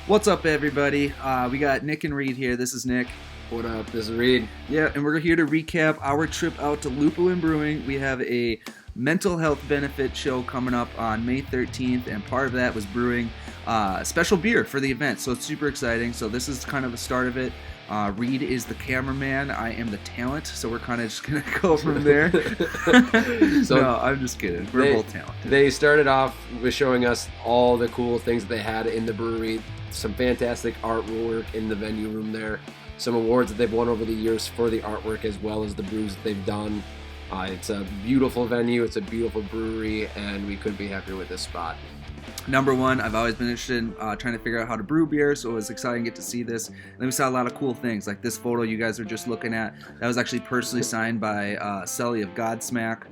What's up, everybody? We got Nick and Reed here. This is Nick. What up? This is Reed. Yeah, and we're here to recap our trip out to Lupulin Brewing. We have a mental health benefit show coming up on May 13th, and part of that was brewing a special beer for the event, so it's super exciting. So this is kind of the start of it. Reed is the cameraman. I am the talent, so we're kind of just going to go from there. No, I'm just kidding. We're both talented. They started off with showing us all the cool things that they had in the brewery, some fantastic artwork in the venue room there, some awards that they've won over the years for the artwork as well as the brews that they've done. It's a beautiful venue, it's a beautiful brewery, and we couldn't be happier with this spot. Number one, I've always been interested in trying to figure out how to brew beer, so it was exciting to get to see this. And then we saw a lot of cool things, like this photo you guys are just looking at. That was actually personally signed by Sully of Godsmack.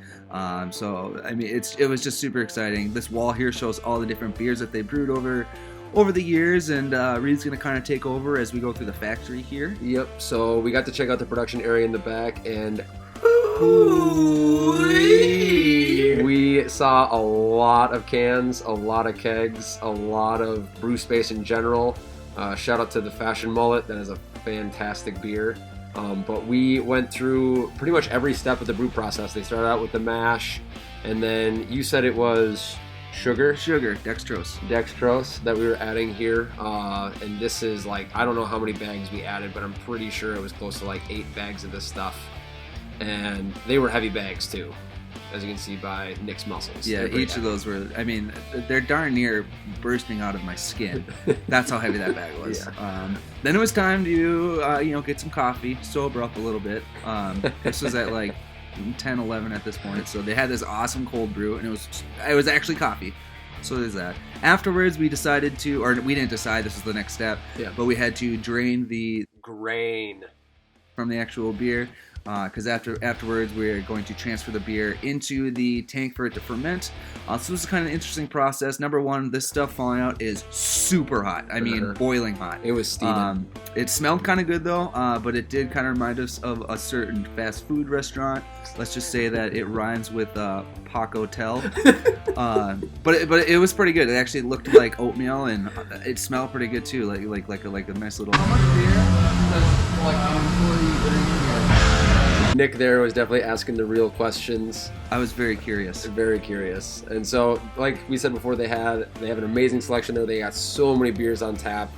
So, I mean, it was just super exciting. This wall here shows all the different beers that they brewed over the years, and Reed's going to kind of take over as we go through the factory here. Yep, so we got to check out the production area in the back, and we saw a lot of cans, a lot of kegs, a lot of brew space in general. Shout out to the Fashion Mullet, that is a fantastic beer. But we went through pretty much every step of the brew process. They started out with the mash, and then you said it was sugar, dextrose that we were adding here. And this is like, I don't know how many bags we added, but I'm pretty sure it was close to like 8 bags of this stuff. And they were heavy bags too, as you can see by Nick's muscles. Yeah, each of those were, I mean, they're darn near bursting out of my skin. That's how heavy that bag was. Yeah. Then it was time to, get some coffee, sober up a little bit. This was at like 10, 11 at this point. So they had this awesome cold brew, and it was actually coffee. So there's that. Afterwards, we decided to, or we didn't decide, this was the next step, but we had to drain the grain from the actual beer. Because afterwards we're going to transfer the beer into the tank for it to ferment. So this is kind of an interesting process. Number one, this stuff falling out is super hot. I mean, boiling hot. It was steaming. It smelled kind of good though, but it did kind of remind us of a certain fast food restaurant. Let's just say that it rhymes with Pac Hotel. But it was pretty good. It actually looked like oatmeal, and it smelled pretty good too, like a nice little. How much beer does like an employee bring here? Nick there was definitely asking the real questions. I was very curious. Very curious. And so, like we said before, they have an amazing selection there. They got so many beers on tap.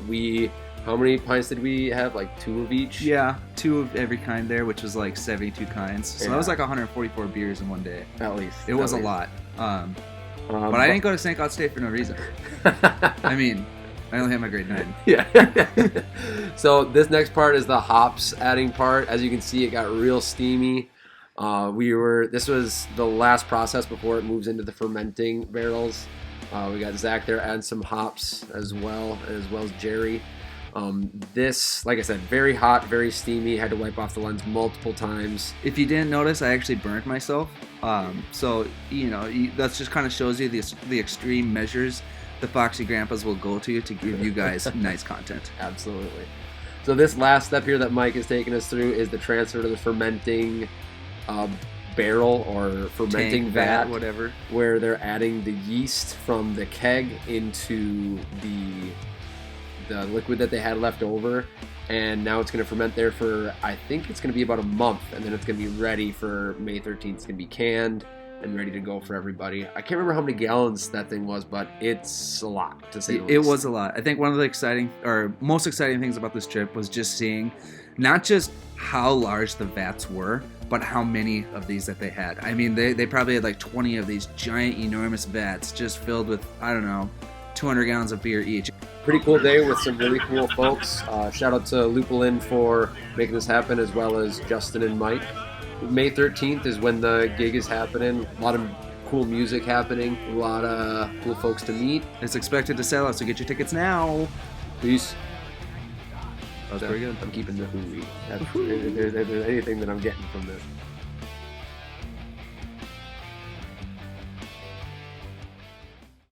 How many pints did we have? Like 2 of each? Yeah, 2 of every kind there, which was like 72 kinds. So that was like 144 beers in one day. At least. It was a lot. But I didn't go to St. Cloud State for no reason. I mean, I only had my grade 9. Yeah. So this next part is the hops adding part. As you can see, it got real steamy. This was the last process before it moves into the fermenting barrels. We got Zach there adding some hops as well as Jerry. This, like I said, very hot, very steamy. Had to wipe off the lens multiple times. If you didn't notice, I actually burnt myself. So that just kind of shows you the extreme measures the Foxy Grandpas will go to give you guys nice content. Absolutely. So this last step here that Mike is taking us through is the transfer to the fermenting barrel or fermenting tank, vat, whatever, where they're adding the yeast from the keg into the liquid that they had left over, and now it's going to ferment there for, I think it's going to be about a month, and then it's going to be ready for May 13th. It's going to be canned and ready to go for everybody. I can't remember how many gallons that thing was, but it's a lot, to say the least. It was a lot. I think one of the most exciting things about this trip was just seeing not just how large the vats were, but how many of these that they had. I mean, they probably had like 20 of these giant, enormous vats just filled with, I don't know, 200 gallons of beer each. Pretty cool day with some really cool folks. Shout out to Lupulin for making this happen, as well as Justin and Mike. May 13th is when the gig is happening. A lot of cool music happening. A lot of cool folks to meet. It's expected to sell out, so get your tickets now. Peace. That was pretty good. I'm keeping the hooey. If there's anything that I'm getting from this.